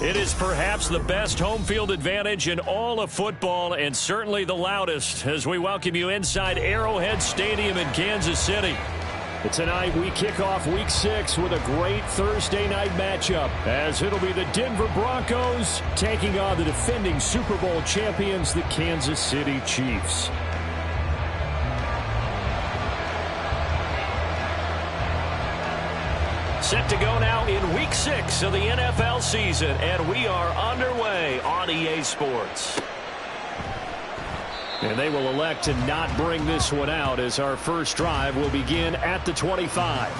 It is perhaps the best home field advantage in all of football and certainly the loudest as we welcome you inside Arrowhead Stadium in Kansas City. Tonight we kick off Week 6 with a great Thursday night matchup as it'll be the Denver Broncos taking on the defending Super Bowl champions, the Kansas City Chiefs. Set to go now in Week 6 of the NFL season, and we are underway on EA Sports. And they will elect to not bring this one out as our first drive will begin at the 25.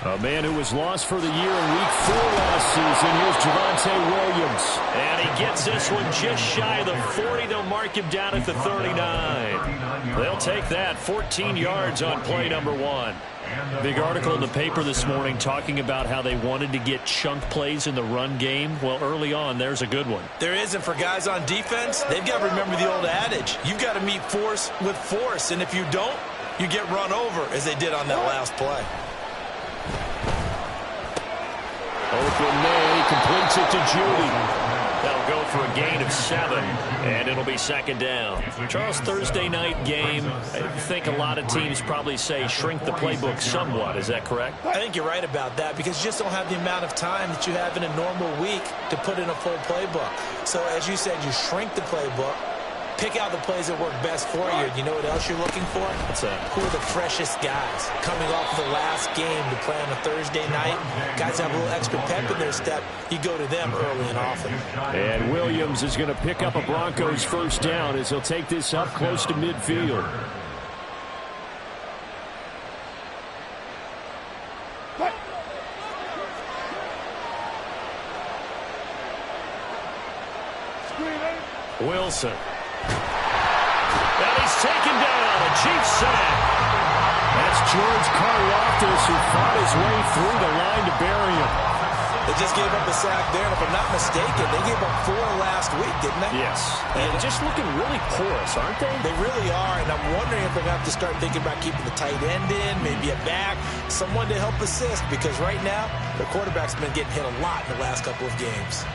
A man who was lost for the year in Week 4 last season. Here's Javonte Williams. And he gets this one just shy of the 40. They'll mark him down at the 39. They'll take that. 14 yards on play number 1. Big article in the paper this morning talking about how they wanted to get chunk plays in the run game. Well, early on, there's a good one. There isn't for guys on defense. They've got to remember the old adage. You've got to meet force with force. And if you don't, you get run over, as they did on that last play. Open man, he completes it to Judy. That'll go for a gain of 7, and it'll be second down. Charles, Thursday night game, I think a lot of teams probably say shrink the playbook somewhat. Is that correct? I think you're right about that because you just don't have the amount of time that you have in a normal week to put in a full playbook. So, as you said, you shrink the playbook. Pick out the plays that work best for you. You know what else you're looking for? What's that? Who are the freshest guys coming off of the last game to play on a Thursday night? Guys have a little extra pep in their step. You go to them early and often. And Williams is going to pick up a Broncos first down as he'll take this up close to midfield. Wilson. And he's taken down. A Chiefs sack. That's George Karlaftis who fought his way through the line to bury him. They just gave up a sack there, and if I'm not mistaken, they gave up 4 last week, didn't they? Yes. And just looking really porous, aren't they? They really are, and I'm wondering if they're going to have to start thinking about keeping the tight end in, maybe a back, someone to help assist, because right now, the quarterback's been getting hit a lot in the last couple of games.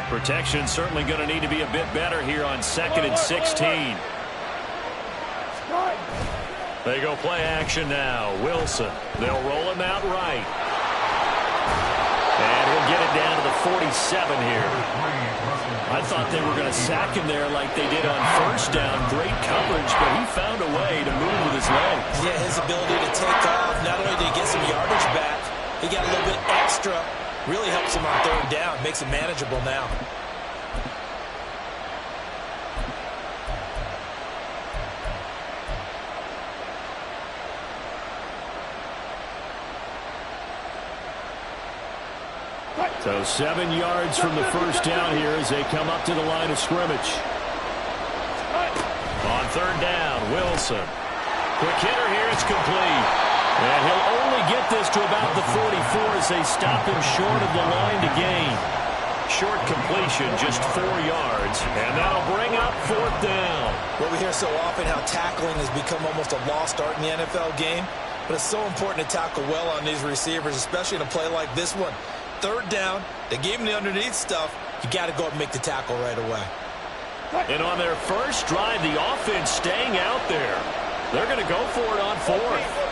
Protection certainly going to need to be a bit better here on 2nd and 16. They go play action now. Wilson. They'll roll him out right. And he'll get it down to the 47 here. I thought they were going to sack him there like they did on first down. Great coverage, but he found a way to move with his legs. Yeah, his ability to take off. Not only did he get some yardage back, he got a little bit extra. Really helps him on 3rd down. Makes it manageable now. So 7 yards from the first down here as they come up to the line of scrimmage. On 3rd down, Wilson. Quick hitter here, it's complete. And he'll only get this to about the 44 as they stop him short of the line to gain. Short completion, just 4 yards. And that'll bring up 4th down. Well, we hear so often how tackling has become almost a lost art in the NFL game. But it's so important to tackle well on these receivers, especially in a play like this one. 3rd down, they gave him the underneath stuff. You got to go up and make the tackle right away. And on their first drive, the offense staying out there. They're going to go for it on 4th.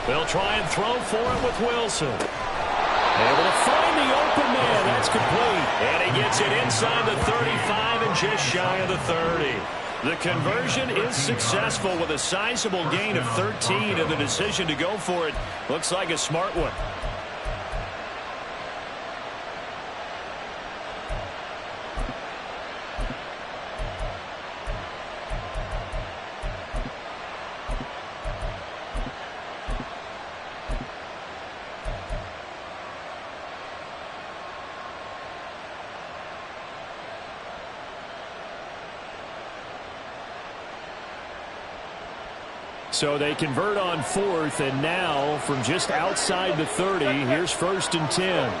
They'll try and throw for it with Wilson. Able to find the open man. That's complete. And he gets it inside the 35 and just shy of the 30. The conversion is successful with a sizable gain of 13, and the decision to go for it looks like a smart one. So they convert on 4th, and now from just outside the 30, here's 1st and 10.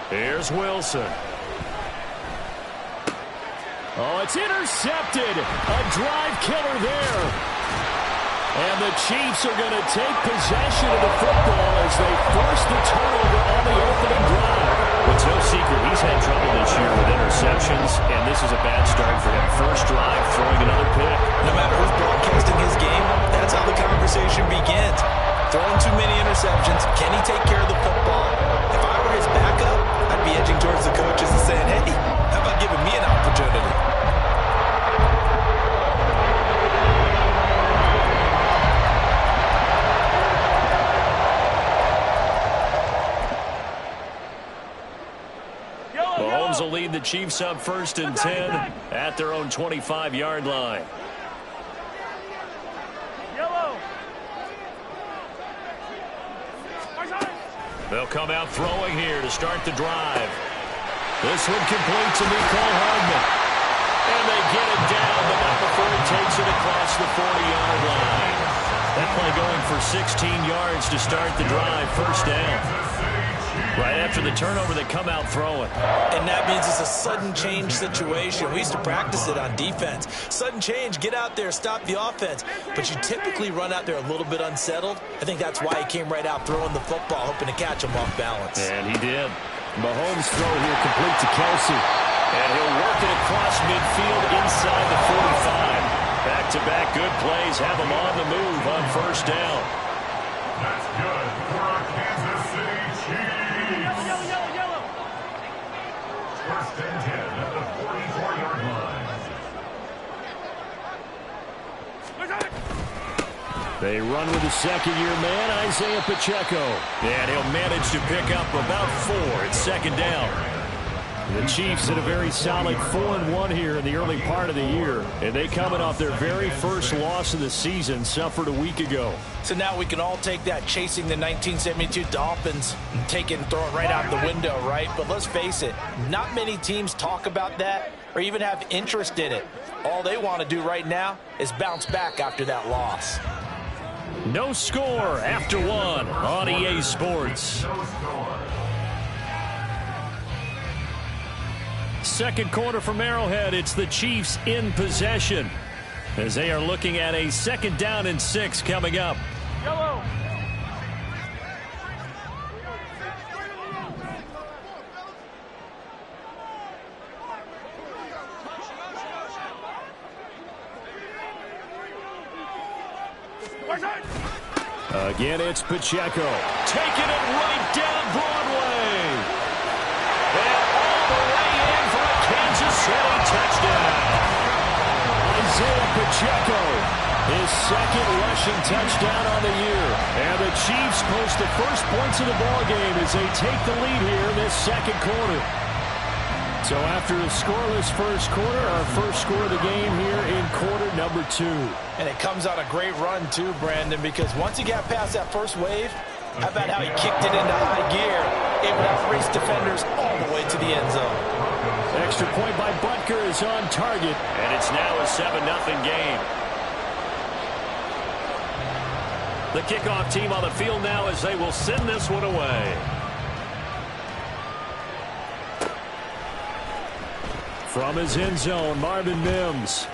Here's Wilson. Oh, it's intercepted. A drive killer there. And the Chiefs are going to take possession of the football as they force the turnover on the opening drive. It's no secret he's had trouble this year with interceptions, and this is a bad start for him. First drive, throwing another pick. No matter who's broadcasting his game, that's how the conversation begins. Throwing too many interceptions. Can he take care of the football? If I were his backup, I'd be edging towards the coaches and saying, hey, how about giving me an opportunity? Mahomes will lead the Chiefs up 1st and 10 at their own 25-yard line. They'll come out throwing here to start the drive. This one complete to Mecole Hardman. And they get it down, but not before it takes it across the 40-yard line. That play going for 16 yards to start the drive. First down. Right after the turnover, they come out throwing. And that means it's a sudden change situation. We used to practice it on defense. Sudden change, get out there, stop the offense. But you typically run out there a little bit unsettled. I think that's why he came right out throwing the football, hoping to catch him off balance. And he did. Mahomes throw here complete to Kelsey. And he'll work it across midfield inside the 45. Back-to-back good plays have him on the move on first down. That's good for our Kansas City Chiefs. First and 10 at the 44-yard line. They run with the second-year man, Isaiah Pacheco. And he'll manage to pick up about 4 at second down. The Chiefs had a very solid 4-1 here in the early part of the year. And they coming off their very first loss of the season, suffered a week ago. So now we can all take that chasing the 1972 Dolphins and take it and throw it right out the window, right? But let's face it, not many teams talk about that or even have interest in it. All they want to do right now is bounce back after that loss. No score after 1 on EA Sports. Second quarter from Arrowhead, it's the Chiefs in possession as they are looking at a 2nd down and 6 coming up. Yellow. Again, it's Pacheco. Taking it right down Broadway. And all the way in for a Kansas City touchdown. Isaiah Pacheco, his 2nd rushing touchdown on the year. And the Chiefs post the first points of the ballgame as they take the lead here in this 2nd quarter. So after a scoreless first quarter, our first score of the game here in quarter number 2. And it comes on a great run too, Brandon, because once he got past that first wave, how about how he kicked it into high gear, able to outrace defenders all the way to the end zone. Extra point by Butker is on target, and it's now a 7-0 game. The kickoff team on the field now as they will send this one away. From his end zone, Marvin Mims.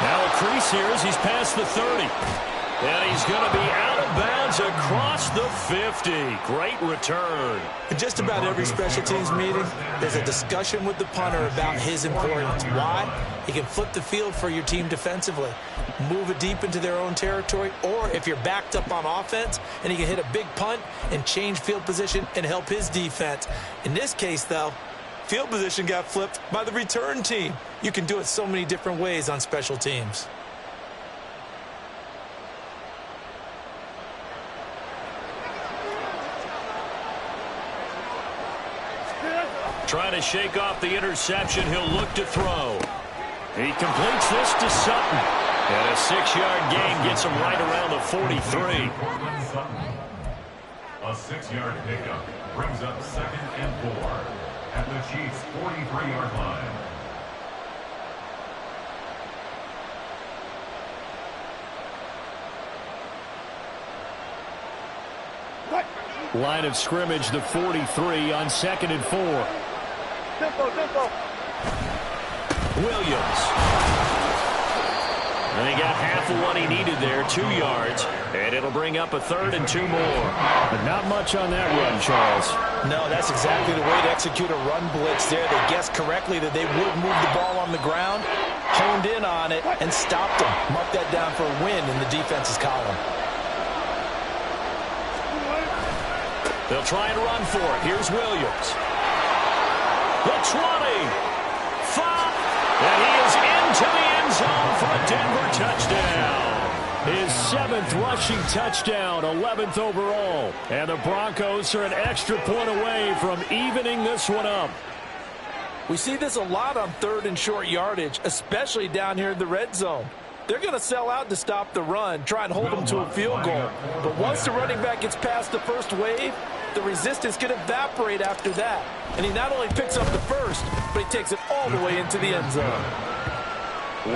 Now a crease here as he's past the 30. And he's going to be out of bounds across the 50. Great return. In just about every special teams meeting, there's a discussion with the punter about his importance. Why? He can flip the field for your team defensively, move it deep into their own territory, or if you're backed up on offense, and he can hit a big punt and change field position and help his defense. In this case, though, field position got flipped by the return team. You can do it so many different ways on special teams. Trying to shake off the interception. He'll look to throw. He completes this to Sutton. And a 6-yard gain gets him right around the 43. A 6-yard pickup brings up 2nd and 4 at the Chiefs' 43-yard line. Line of scrimmage, the 43 on 2nd and 4. Tempo. Williams. And he got half of what he needed there, 2 yards. And it'll bring up a 3rd and 2 more. But not much on that run, Charles. No, that's exactly the way to execute a run blitz there. They guessed correctly that they would move the ball on the ground, honed in on it, and stopped them. Mark that down for a win in the defense's column. They'll try and run for it. Here's Williams. The 20. 5. And he is into the end zone for a Denver touchdown. His 7th rushing touchdown, 11th overall. And the Broncos are an extra point away from evening this one up. We see this a lot on 3rd and short yardage, especially down here in the red zone. They're going to sell out to stop the run, try and hold them to a field goal. But once the running back gets past the first wave, the resistance can evaporate after that. And he not only picks up the first, but he takes it all the way into the end zone.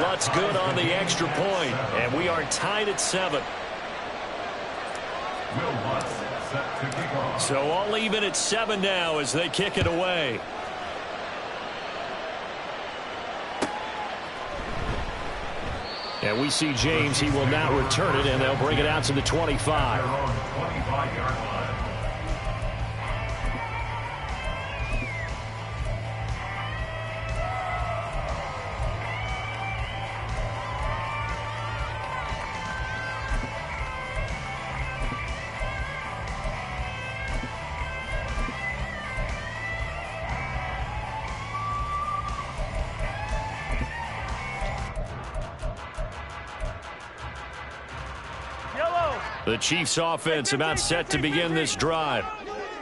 What's good on the extra point, and we are tied at 7. So all even at 7 now as they kick it away. And we see James. He will now return it, and they'll bring it out to the 25. The Chiefs offense about set to begin this drive.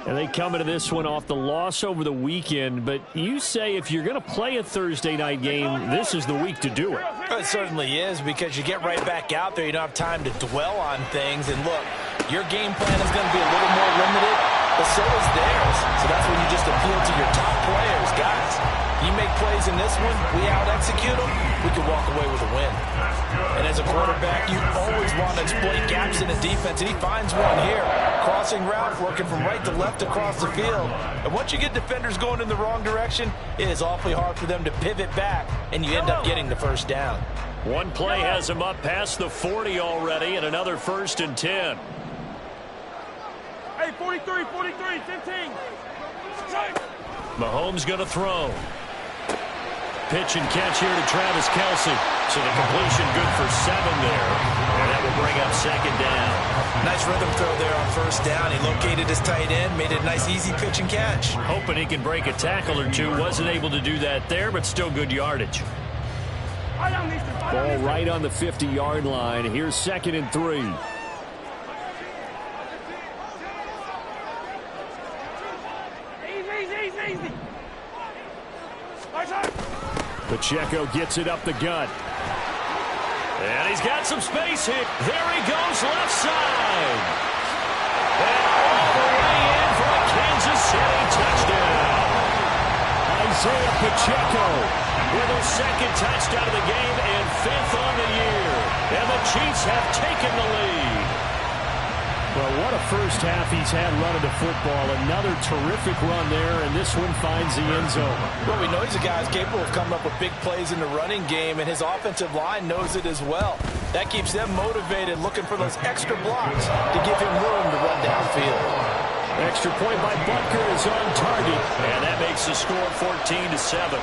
And they come into this one off the loss over the weekend. But you say if you're going to play a Thursday night game, this is the week to do it. It certainly is, because you get right back out there. You don't have time to dwell on things. And look, your game plan is going to be a little more limited, but so is theirs. So that's when you just appeal to your top players. Guys, you make plays in this one, we out-execute them, we can walk away with a win. And as a quarterback, you always want to exploit gaps in the defense, and he finds one here. Crossing route, working from right to left across the field. And once you get defenders going in the wrong direction, it is awfully hard for them to pivot back, and you end up getting the first down. One play has him up past the 40 already, and another 1st and 10. Hey, 43, 15. Mahomes going to throw. Pitch and catch here to Travis Kelce. So the completion good for 7 there. And that will bring up 2nd down. Nice rhythm throw there on 1st down. He located his tight end, made it a nice easy pitch and catch. Hoping he can break a tackle or two. Wasn't able to do that there, but still good yardage. Ball right on the 50-yard line. Here's 2nd and 3. Easy. Pacheco gets it up the gut. And he's got some space here. There he goes, left side. And all the way in for a Kansas City touchdown. Isaiah Pacheco with his 2nd touchdown of the game and 5th on the year. And the Chiefs have taken the lead. Well, what a first half he's had running the football. Another terrific run there, and this one finds the end zone. Well, we know he's a guy who's capable of coming up with big plays in the running game, and his offensive line knows it as well. That keeps them motivated, looking for those extra blocks to give him room to run downfield. Extra point by Butker is on target, and that makes the score 14-7.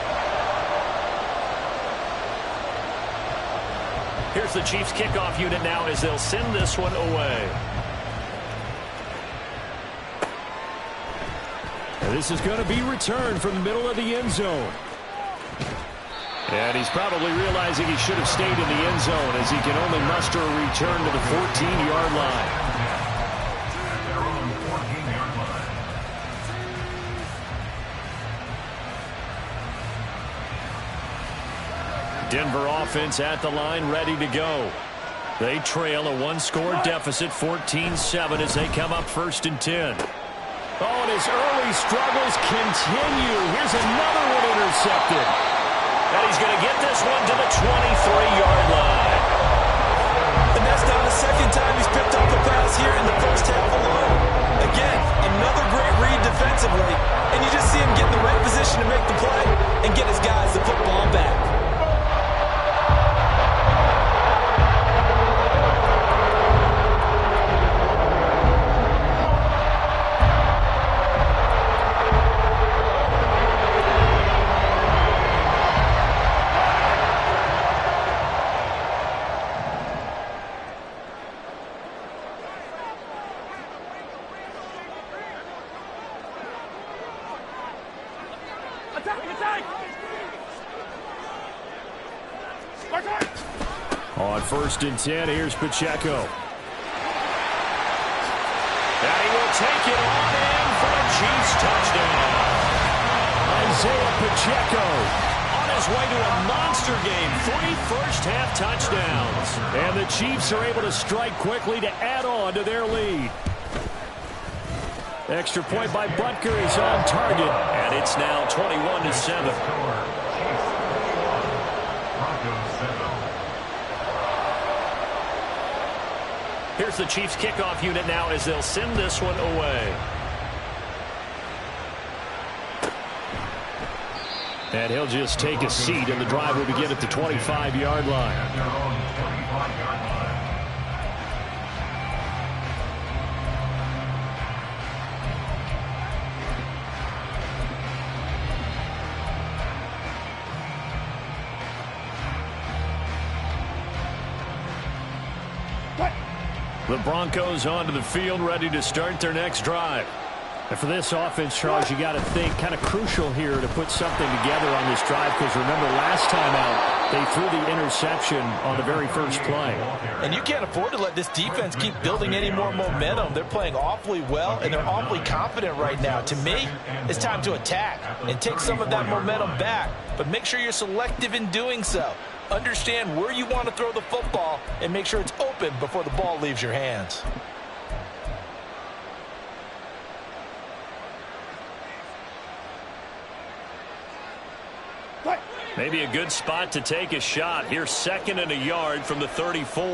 Here's the Chiefs kickoff unit now as they'll send this one away. This is going to be returned from the middle of the end zone. And he's probably realizing he should have stayed in the end zone as he can only muster a return to the 14-yard line. Denver offense at the line, ready to go. They trail a 1-score deficit, 14-7 as they come up 1st and 10. Oh, and his early struggles continue. Here's another one intercepted. And he's going to get this one to the 23-yard line. And that's now the 2nd time he's picked up the pass here in the first half alone. Again, another great read defensively, and you just see him get in the right position to make the play and get his guys the football back. On 1st and 10, here's Pacheco. And he will take it on in for a Chiefs touchdown. Isaiah Pacheco on his way to a monster game. 3 first-half touchdowns. And the Chiefs are able to strike quickly to add on to their lead. Extra point by Butker is on target. And it's now 21-7. Here's the Chiefs kickoff unit now as they'll send this one away. And he'll just take a seat, and the drive will begin at the 25-yard line. The Broncos onto the field, ready to start their next drive. And for this offense, Charles, you got to think kind of crucial here to put something together on this drive, because remember last time out, they threw the interception on the very first play. And you can't afford to let this defense keep building any more momentum. They're playing awfully well, and they're awfully confident right now. To me, it's time to attack and take some of that momentum back, but make sure you're selective in doing so. Understand where you want to throw the football and make sure it's open before the ball leaves your hands. Maybe a good spot to take a shot. Here's 2nd and a yard from the 34.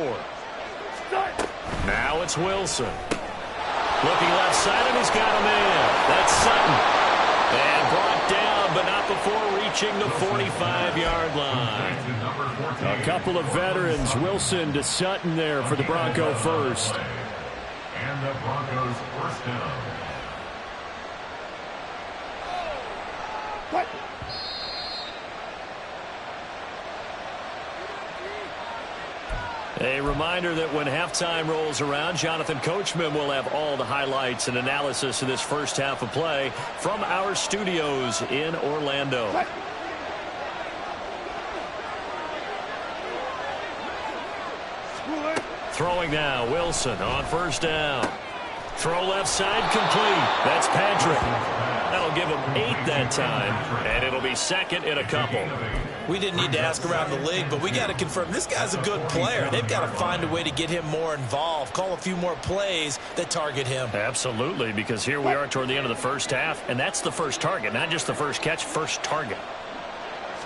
Now it's Wilson. Looking left side, and he's got a man. That's Sutton. And brought down, but not before reaching the 45-yard line. A couple of veterans, Wilson to Sutton there for the Bronco first. And the Broncos first down. A reminder that when halftime rolls around, Jonathan Coachman will have all the highlights and analysis of this first half of play from our studios in Orlando. Throwing now, Wilson on 1st down. Throw left side, complete. That's Patrick. That'll give him 8 that time, and it'll be 2nd in a couple. We didn't need to ask around the league, but we got to confirm this guy's a good player. They've got to find a way to get him more involved, call a few more plays that target him. Absolutely, because here we are toward the end of the first half, and that's the first target, not just the first catch, first target.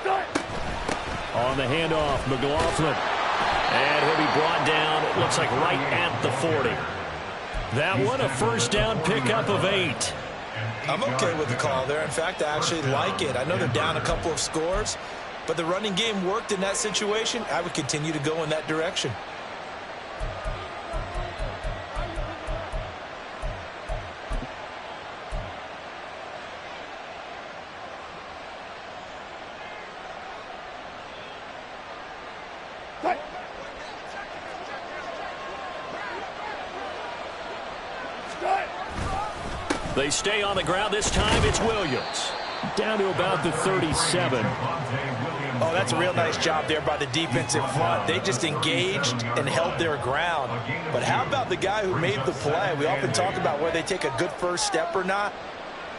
On the handoff, McLaughlin. And he'll be brought down, it looks like right at the 40. That one, a first down pickup of 8. I'm okay with the call there. In fact, I actually like it. I know they're down a couple of scores, but the running game worked in that situation. I would continue to go in that direction. They stay on the ground. This time it's Williams. Down to about the 37. Oh, that's a real nice job there by the defensive front. They just engaged and held their ground. But how about the guy who made the play? We often talk about whether they take a good first step or not.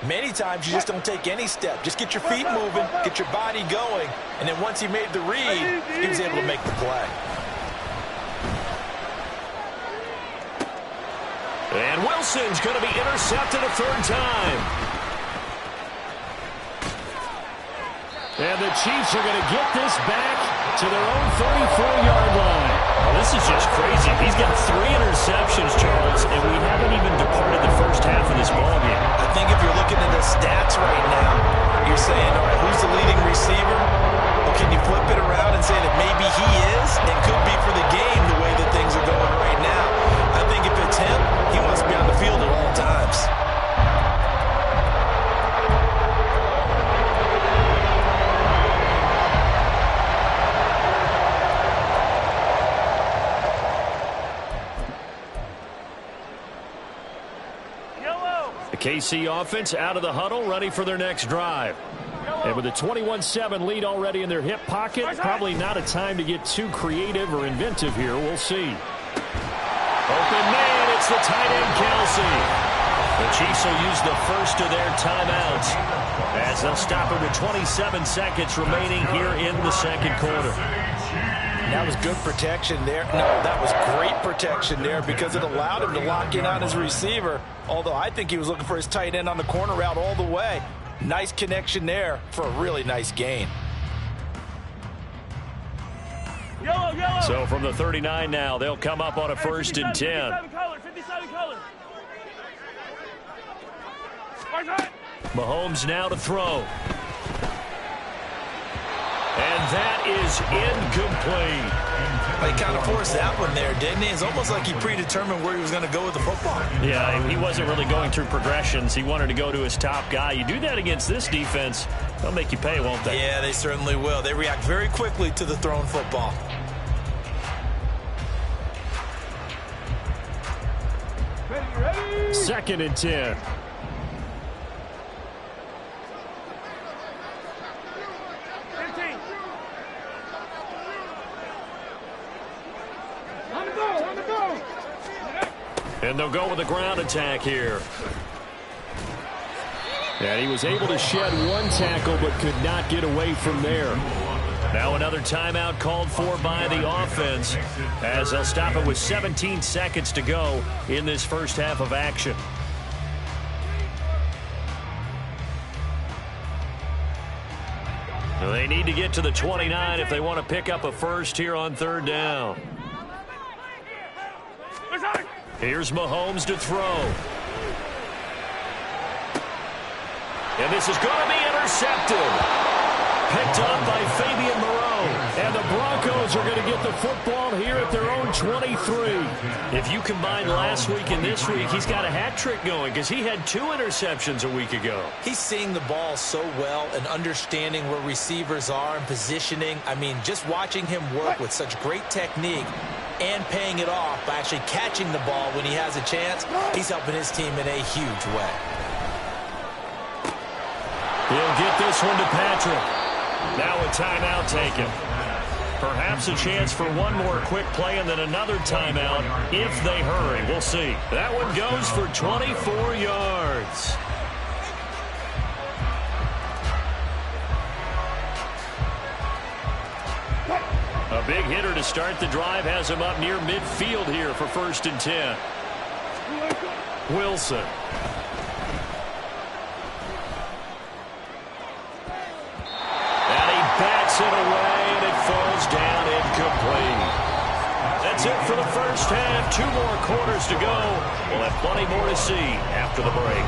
Many times you just don't take any step. Just get your feet moving, get your body going, and then once he made the read, he was able to make the play. And Wilson's going to be intercepted a 3rd time. And the Chiefs are going to get this back to their own 34-yard line. Well, this is just crazy. He's got 3 interceptions, Charles, and we haven't even departed the first half of this ballgame. I think if you're looking at the stats right now, you're saying, all right, who's the leading receiver? Well, can you flip it around and say that maybe he is and could be for the game the way that things are going right now? I think if it's him, he wants to be on the field at all times. The KC offense out of the huddle, ready for their next drive. And with a 21-7 lead already in their hip pocket, probably not a time to get too creative or inventive here. We'll see. Open man, it's the tight end, Kelsey. The Chiefs will use the first of their timeouts as they'll stop it with 27 seconds remaining here in the second quarter. That was good protection there. No, that was great protection there because it allowed him to lock in on his receiver, although I think he was looking for his tight end on the corner route all the way. Nice connection there for a really nice gain. So from the 39 now, they'll come up on a 1st and 10. 57 colors. Mahomes now to throw. And that is incomplete. He kind of forced that one there, didn't he? It's almost like he predetermined where he was going to go with the football. Yeah, he wasn't really going through progressions. He wanted to go to his top guy. You do that against this defense, they'll make you pay, won't they? Yeah, they certainly will. They react very quickly to the thrown football. Ready. 2nd and 10. And they'll go with a ground attack here. And he was able to shed 1 tackle but could not get away from there. Now another timeout called for by the offense as they'll stop it with 17 seconds to go in this first half of action. They need to get to the 29 if they want to pick up a first here on 3rd down. Here's Mahomes to throw. And this is going to be intercepted. Picked up by Fabian Moreau. And the Broncos are going to get the football here at their own 23. If you combine last week and this week, he's got a hat trick going because he had 2 interceptions a week ago. He's seeing the ball so well and understanding where receivers are and positioning. I mean, just watching him work with such great technique and paying it off by actually catching the ball when he has a chance, he's helping his team in a huge way. He'll get this one to Patrick. Now a timeout taken. Perhaps a chance for one more quick play and then another timeout if they hurry. We'll see. That one goes for 24 yards. A big hitter to start the drive has him up near midfield here for 1st and 10. Wilson. And he bats it away, and it falls down incomplete. That's it for the first half. 2 more quarters to go. We'll have plenty more to see after the break.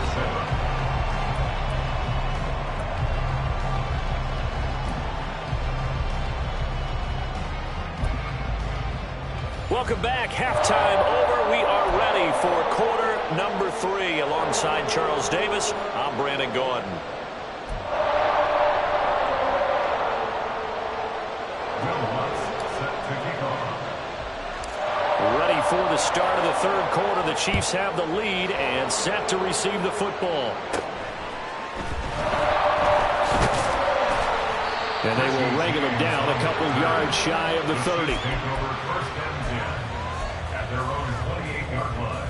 Welcome back. Halftime over. We are ready for quarter number 3. Alongside Charles Davis, I'm Brandon Gordon. Ready for the start of the 3rd quarter. The Chiefs have the lead and set to receive the football. And they will wrangle them down a couple yards shy of the 30. At their own 28-yard line.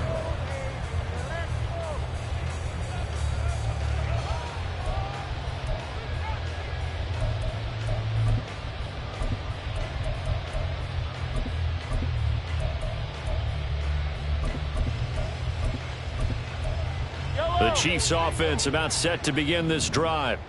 The Chiefs offense about set to begin this drive.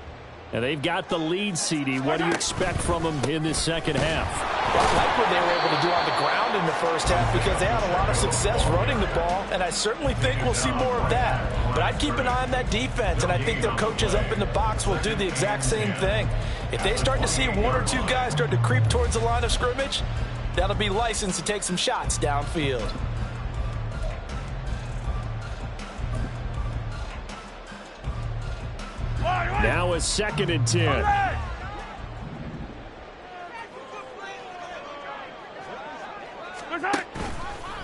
And they've got the lead, CD. What do you expect from them in this second half? Well, I like what they were able to do on the ground in the first half because they had a lot of success running the ball, and I certainly think we'll see more of that. But I'd keep an eye on that defense, and I think their coaches up in the box will do the exact same thing. If they start to see one or two guys start to creep towards the line of scrimmage, that'll be licensed to take some shots downfield. Now a 2nd and 10.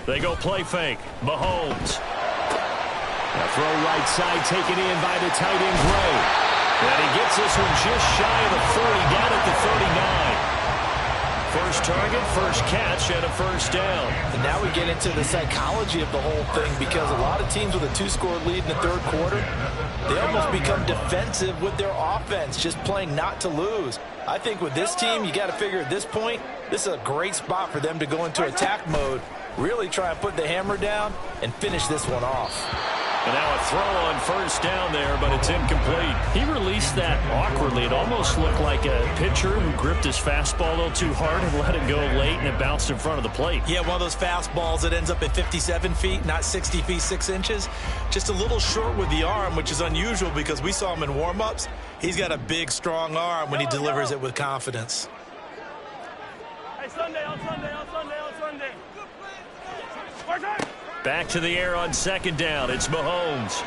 They go play fake. Mahomes. A throw right side taken in by the tight end Gray. And he gets this one just shy of the 40, down at the 39. First target, first catch, and a first down. And now we get into the psychology of the whole thing because a lot of teams with a 2-score lead in the third quarter, they almost become defensive with their offense, just playing not to lose. I think with this team, you got to figure at this point, this is a great spot for them to go into attack mode, really try and put the hammer down and finish this one off. And now a throw on first down there, but it's incomplete. He released that awkwardly. It almost looked like a pitcher who gripped his fastball a little too hard and let it go late, and it bounced in front of the plate. Yeah, one of those fastballs that ends up at 57 feet, not 60 feet, 6 inches. Just a little short with the arm, which is unusual because we saw him in warm-ups. He's got a big, strong arm when he delivers it with confidence. Hey, Sunday, on Sunday, on Sunday, on Sunday. Back to the air on 2nd down. It's Mahomes.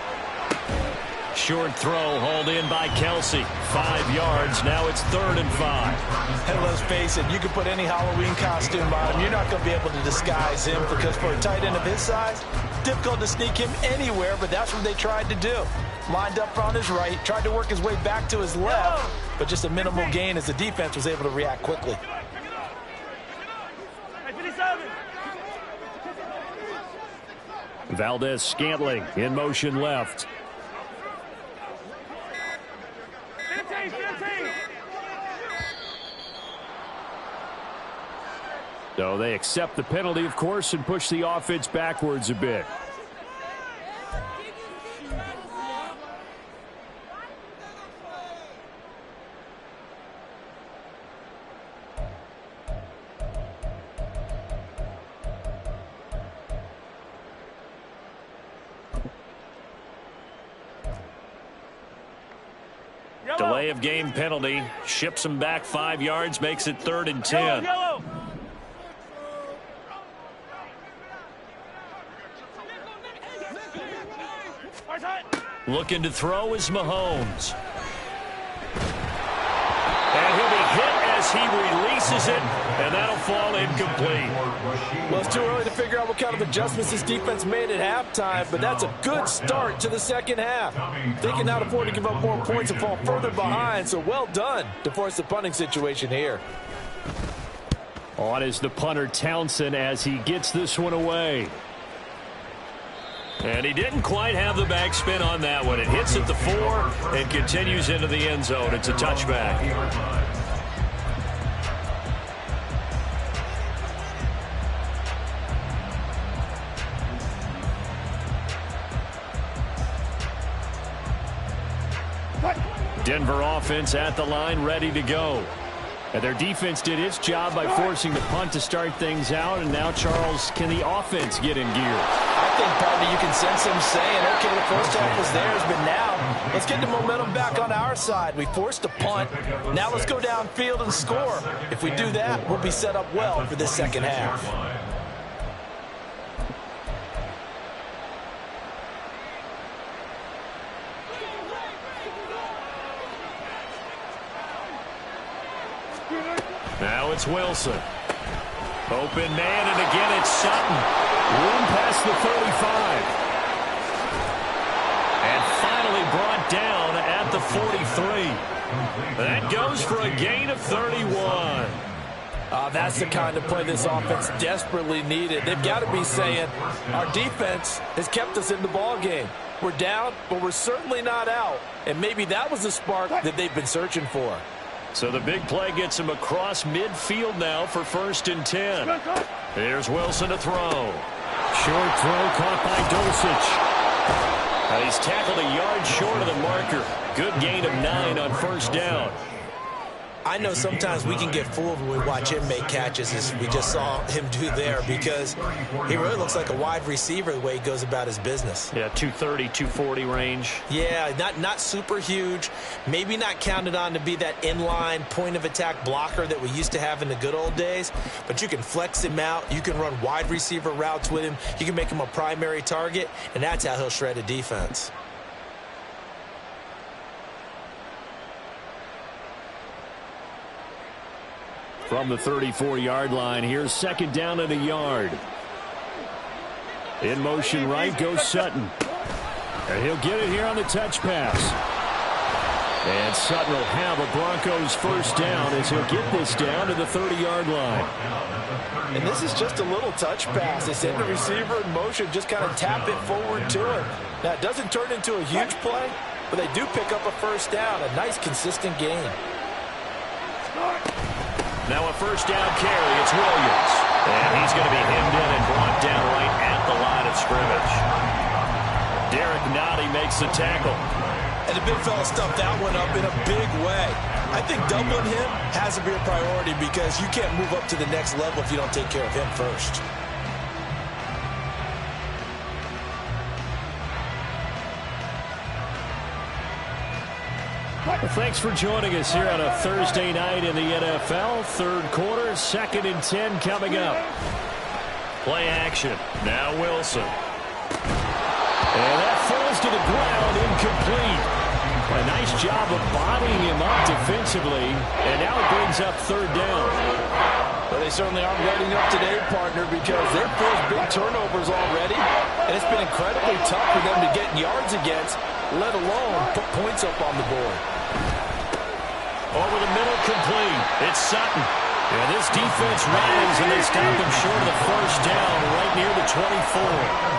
Short throw hauled in by Kelsey. 5 yards. Now it's 3rd and 5. And let's face it, you can put any Halloween costume on him. You're not going to be able to disguise him because for a tight end of his size, difficult to sneak him anywhere, but that's what they tried to do. Lined up on his right, tried to work his way back to his left, but just a minimal gain as the defense was able to react quickly. Valdez-Scantling in motion left. 15. So they accept the penalty, of course, and push the offense backwards a bit. Delay of game penalty. Ships him back 5 yards, makes it 3rd and 10. Yellow. Looking to throw is Mahomes. And he'll be hit as he releases it, and that'll fall incomplete. Well, it's too early to figure out what kind of adjustments this defense made at halftime, but that's a good start to the second half. They can now afford to give up more points and fall further behind, so well done to force the punting situation here. On is the punter Townsend as he gets this one away. And he didn't quite have the backspin on that one. It hits at the 4 and continues into the end zone. It's a touchback. Denver offense at the line, ready to go. And their defense did its job by forcing the punt to start things out. And now, Charles, can the offense get in gear? I think, partner, you can sense them saying, okay, the first half was theirs, but now let's get the momentum back on our side. We forced a punt. Now let's go downfield and score. If we do that, we'll be set up well for this second half. Now it's Wilson. Open man, and again it's Sutton. Room past the 35. And finally brought down at the 43. That goes for a gain of 31. That's the kind of play this offense desperately needed. They've got to be saying, our defense has kept us in the ball game. We're down, but we're certainly not out. And maybe that was the spark that they've been searching for. So the big play gets him across midfield now for 1st and 10. Here's Wilson to throw. Short throw caught by Dulcich. And he's tackled a yard short of the marker. Good gain of 9 on 1st down. I know sometimes we can get fooled when we watch him make catches, as we just saw him do there, because he really looks like a wide receiver the way he goes about his business. Yeah, 230, 240 range. Yeah, not super huge. Maybe not counted on to be that inline point-of-attack blocker that we used to have in the good old days, but you can flex him out. You can run wide receiver routes with him. You can make him a primary target, and that's how he'll shred a defense. From the 34-yard line, here's second down and a yard. In motion right goes Sutton. And he'll get it here on the touch pass. And Sutton will have a Broncos first down as he'll get this down to the 30-yard line. And this is just a little touch pass. They send the receiver in motion, just kind of tap it forward to him. Now, it doesn't turn into a huge play, but they do pick up a first down, a nice, consistent gain. Now a first down carry. It's Williams. And he's going to be hemmed in and brought down right at the line of scrimmage. Derek Nottie makes the tackle. And the big fella stuffed that one up in a big way. I think doubling him has to be a priority because you can't move up to the next level if you don't take care of him first. Well, thanks for joining us here on a Thursday night in the NFL. Third quarter, 2nd and 10 coming up. Play action. Now Wilson. And that falls to the ground, incomplete. A nice job of bodying him up defensively, and now it brings up third down. Well, they certainly aren't letting up today, partner, because they've forced big turnovers already, and it's been incredibly tough for them to get yards against, let alone put points up on the board. Over the middle, complete. It's Sutton. And this defense rallies, and they stop him short of the first down right near the 24.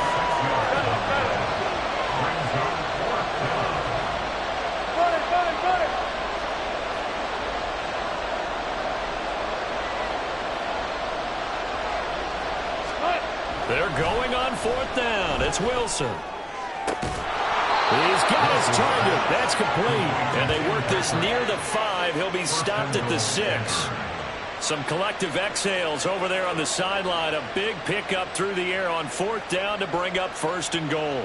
They're going on fourth down. It's Wilson. He's got his target. That's complete. And they work this near the 5. He'll be stopped at the 6. Some collective exhales over there on the sideline. A big pickup through the air on fourth down to bring up first and goal.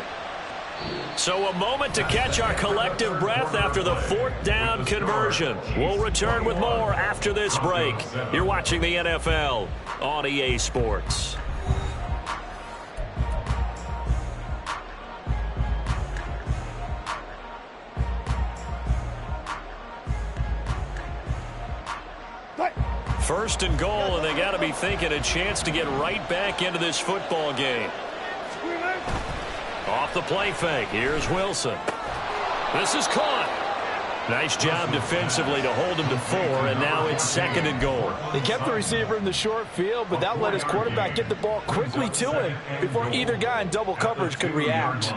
So a moment to catch our collective breath after the fourth down conversion. We'll return with more after this break. You're watching the NFL on EA Sports. First and goal, and they got to be thinking a chance to get right back into this football game. Off the play fake. Here's Wilson. This is caught. Nice job defensively to hold him to 4, and now it's second and goal. They kept the receiver in the short field, but that let his quarterback get the ball quickly to him before either guy in double coverage could react.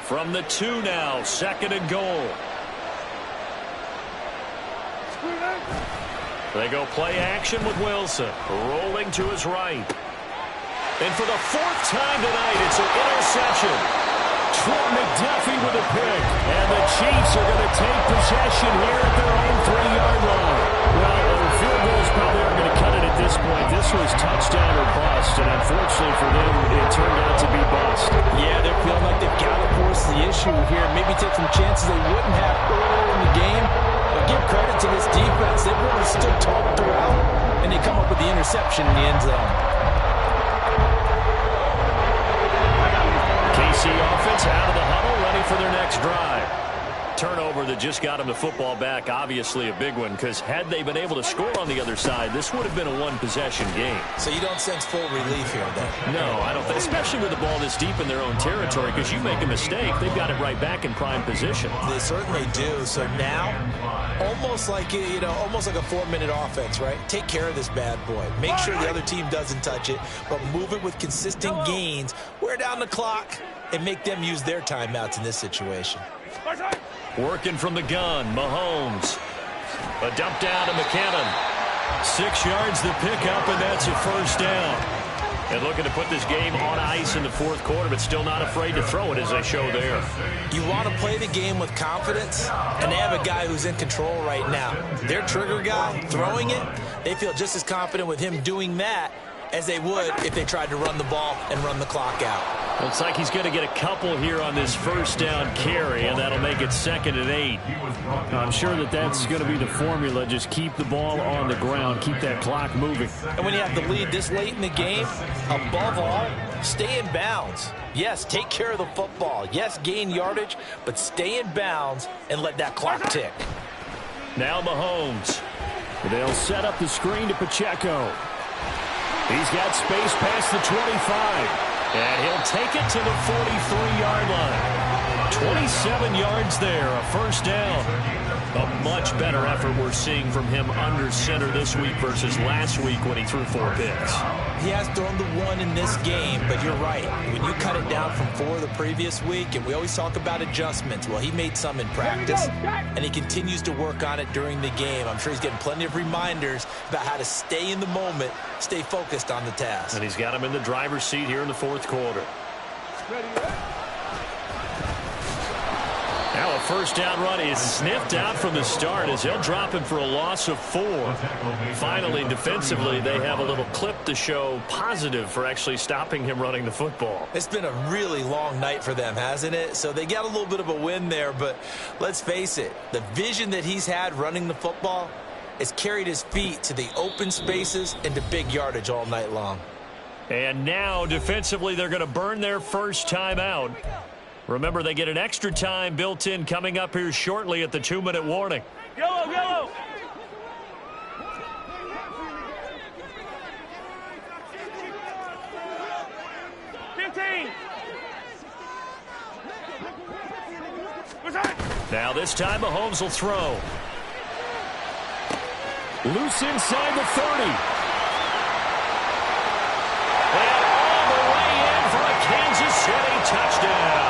From the 2 now, second and goal. They go play action with Wilson, rolling to his right. And for the 4th time tonight, it's an interception. Trent McDuffie with a pick. And the Chiefs are going to take possession here at their own 3-yard line. Well, the field goals probably aren't going to cut it at this point. This was touchdown or bust, and unfortunately for them, it turned out to be bust. Yeah, they're feeling like they've got to force the issue here. Maybe take some chances they wouldn't have earlier in the game. But give credit to this defense. They've really stood tall throughout, and they come up with the interception in the end zone. KC offense out of the huddle, ready for their next drive. Turnover that just got them the football back, obviously a big one, because had they been able to score on the other side, this would have been a one-possession game. So you don't sense full relief here, then? No, I don't think, especially with the ball this deep in their own territory, because you make a mistake, they've got it right back in prime position. They certainly do. So now, almost like a 4-minute offense, right? Take care of this bad boy. Make sure the other team doesn't touch it, but move it with consistent gains, wear down the clock, and make them use their timeouts in this situation. Working from the gun, Mahomes. A dump down to McKinnon. 6 yards to pick up, and that's a first down. And looking to put this game on ice in the fourth quarter, but still not afraid to throw it as they show there. You want to play the game with confidence, and they have a guy who's in control right now. Their trigger guy throwing it, they feel just as confident with him doing that as they would if they tried to run the ball and run the clock out. Looks like he's going to get a couple here on this first down carry, and that'll make it 2nd and 8. I'm sure that's going to be the formula. Just keep the ball on the ground, keep that clock moving. And when you have the lead this late in the game, above all, stay in bounds. Yes, take care of the football. Yes, gain yardage, but stay in bounds and let that clock tick. Now Mahomes. They'll set up the screen to Pacheco. He's got space past the 25. And he'll take it to the 43-yard line. 27 yards there, a first down. A much better effort we're seeing from him under center this week versus last week when he threw 4 picks. He has thrown the 1 in this game, but you're right. When you cut it down from 4 the previous week, and we always talk about adjustments, well, he made some in practice, and he continues to work on it during the game. I'm sure he's getting plenty of reminders about how to stay in the moment, stay focused on the task. And he's got him in the driver's seat here in the fourth quarter. Now a first down run is sniffed out from the start as they'll drop him for a loss of 4. Finally, defensively, they have a little clip to show positive for actually stopping him running the football. It's been a really long night for them, hasn't it? So they got a little bit of a win there, but let's face it, the vision that he's had running the football has carried his feet to the open spaces and to big yardage all night long. And now, defensively, they're going to burn their first time out. Remember, they get an extra time built in coming up here shortly at the 2-minute warning. Yellow, yellow. Now this time Mahomes will throw. Loose inside the 30. And all the way in for a Kansas City touchdown.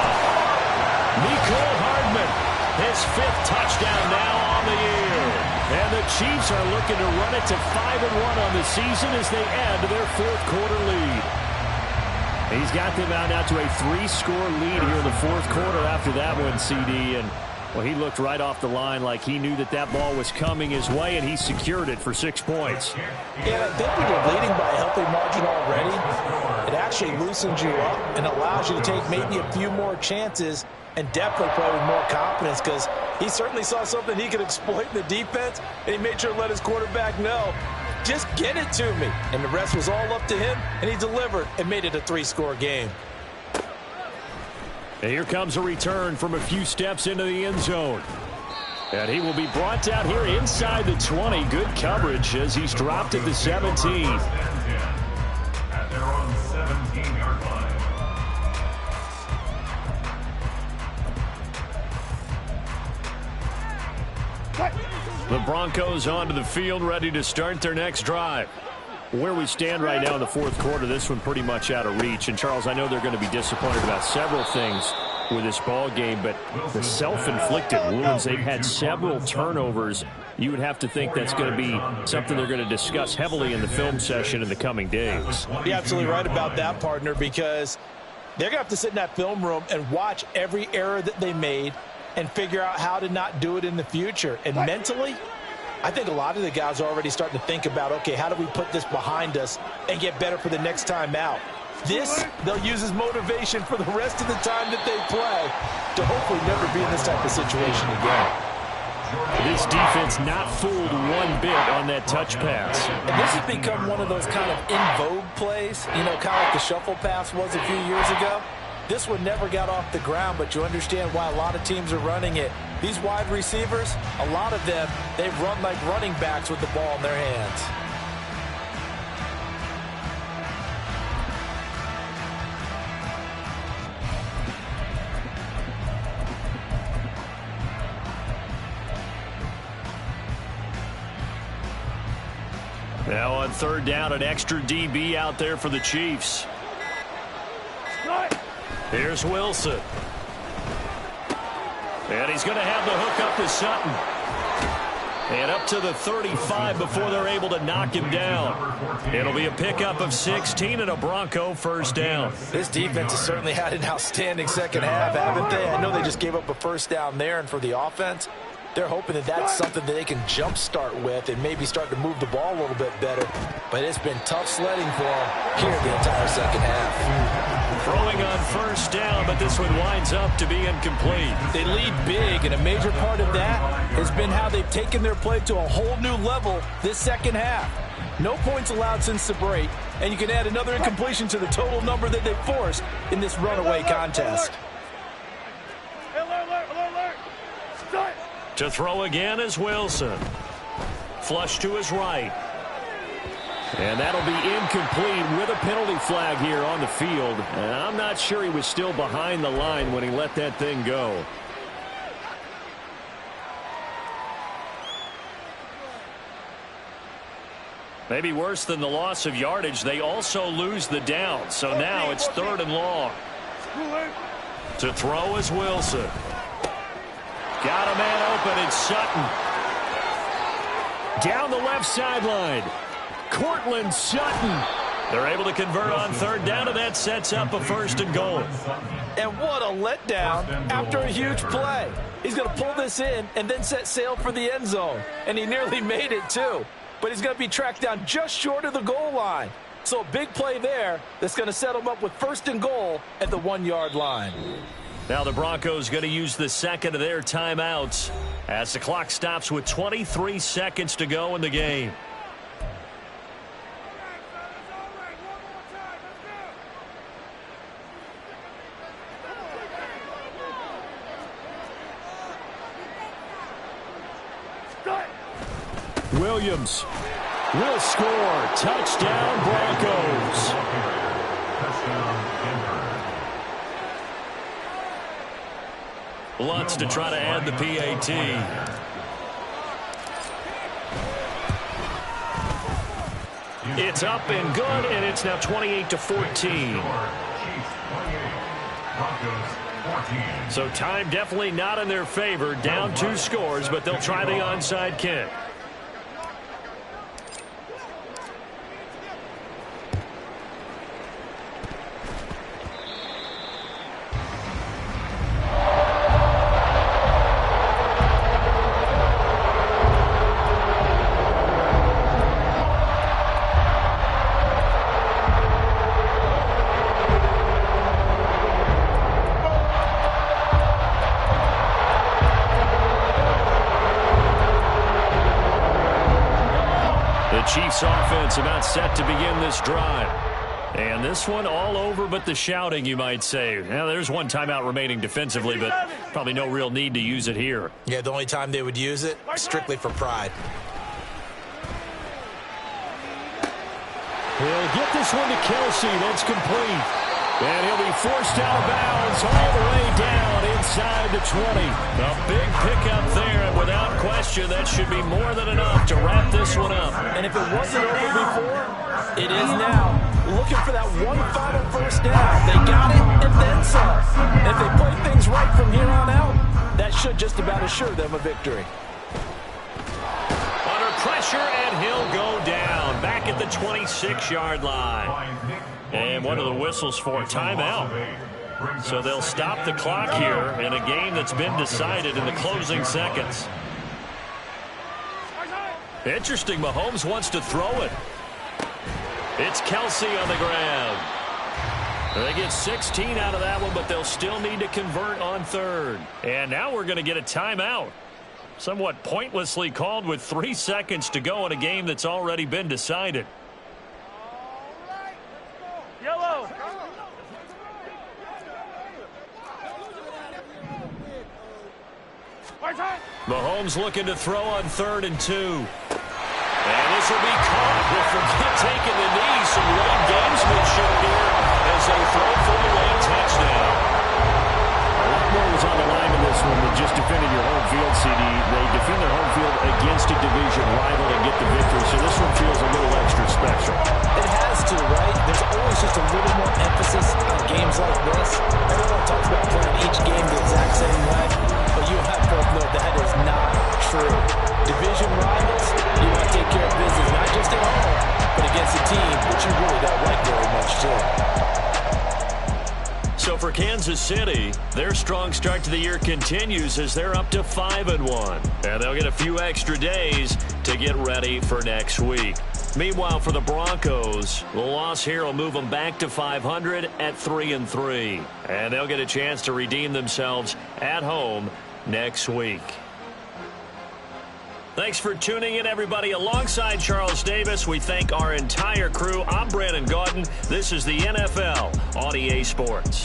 Mecole Hardman, his 5th touchdown now on the year. And the Chiefs are looking to run it to 5-1 on the season as they add to their 4th quarter lead. He's got them out now to a 3-score lead here in the 4th quarter after that one, CD. And, well, he looked right off the line like he knew that ball was coming his way, and he secured it for 6 points. Yeah, I think when you're leading by a healthy margin already, it actually loosens you up and allows you to take maybe a few more chances and definitely play with more confidence because he certainly saw something he could exploit in the defense, and he made sure to let his quarterback know, just get it to me. And the rest was all up to him, and he delivered and made it a 3-score game. And here comes a return from a few steps into the end zone. And he will be brought down here inside the 20. Good coverage as he's dropped at the 17. At their own 17-yard line. The Broncos onto the field, ready to start their next drive. Where we stand right now in the 4th quarter, this one pretty much out of reach. And, Charles, I know they're going to be disappointed about several things with this ball game, but the self-inflicted wounds, they've had several turnovers. You would have to think that's going to be something they're going to discuss heavily in the film session in the coming days. You're absolutely right about that, partner, because they're going to have to sit in that film room and watch every error that they made and figure out how to not do it in the future. And mentally, I think a lot of the guys are already starting to think about, okay, how do we put this behind us and get better for the next time out? This, they'll use as motivation for the rest of the time that they play to hopefully never be in this type of situation again. This defense not fooled one bit on that touch pass. And this has become one of those kind of in vogue plays, you know, kind of like the shuffle pass was a few years ago. This one never got off the ground, but you understand why a lot of teams are running it. These wide receivers, a lot of them, they run like running backs with the ball in their hands. Now on 3rd down, an extra DB out there for the Chiefs. Here's Wilson. And he's going to have the hook up to Sutton. And up to the 35 before they're able to knock him down. It'll be a pickup of 16 and a Bronco first down. This defense has certainly had an outstanding second half, haven't they? I know they just gave up a first down there, and for the offense, they're hoping that that's something that they can jumpstart with and maybe start to move the ball a little bit better. But it's been tough sledding for them here the entire second half. Throwing on first down, but this one winds up to be incomplete. They lead big, and a major part of that has been how they've taken their play to a whole new level this second half. No points allowed since the break, and you can add another incompletion to the total number that they forced in this runaway contest. To throw again is Wilson. Flush to his right. And that'll be incomplete with a penalty flag here on the field. And I'm not sure he was still behind the line when he let that thing go. Maybe worse than the loss of yardage, they also lose the down. So now it's 3rd and long. To throw is Wilson. Got a man open, it's Sutton. Down the left sideline. Cortland Sutton. They're able to convert on 3rd down, and that sets up a 1st and goal. And what a letdown after a huge play. He's going to pull this in and then set sail for the end zone. And he nearly made it, too. But he's going to be tracked down just short of the goal line. So a big play there that's going to set him up with 1st and goal at the 1-yard line. Now the Broncos going to use the second of their timeouts as the clock stops with 23 seconds to go in the game. Williams will score. Touchdown, Broncos. Lutz to try to add the PAT. It's up and good, and it's now 28-14. So time definitely not in their favor. Down 2 scores, but they'll try the onside kick. Chiefs offense about set to begin this drive. And this one all over but the shouting, you might say. Now, there's one timeout remaining defensively, but probably no real need to use it here. Yeah, the only time they would use it, strictly for pride. He'll get this one to Kelsey. That's complete. And he'll be forced out of bounds all the way down inside the 20. A big pickup there, and without question, that should be more than enough to wrap this one up. And if it wasn't over before, it is now. Looking for that one final first down. They got it and then some. If they play things right from here on out, that should just about assure them a victory. Under pressure, and he'll go down. Back at the 26-yard line. And one of the whistles for timeout. So they'll stop the clock here in a game that's been decided in the closing seconds. Interesting, Mahomes wants to throw it. It's Kelsey on the ground. They get 16 out of that one, but they'll still need to convert on 3rd. And now we're going to get a timeout. Somewhat pointlessly called with 3 seconds to go in a game that's already been decided. Yellow. Mahomes looking to throw on 3rd and 2. And this will be caught with forget taking the knee. Some late gamesmanship here as they throw for a late touchdown. A lot more was on the line in this one than just defending your home field, CD. They defend their home field against a division rival and get the victory. So this one feels a little extra special. It has to, right? There's always just a little more emphasis on games like this. Everyone talks about playing each game the exact same way, but you have both know that is not true. Division rivals, you want to take care of business, not just at home, but against a team that you really don't like very much, too. So for Kansas City, their strong start to the year continues as they're up to 5-1. And they'll get a few extra days to get ready for next week. Meanwhile, for the Broncos, the loss here will move them back to 500 at 3-3. And they'll get a chance to redeem themselves at home next week. Thanks for tuning in, everybody. Alongside Charles Davis, we thank our entire crew. I'm Brandon Gaudin. This is the NFL on EA Sports.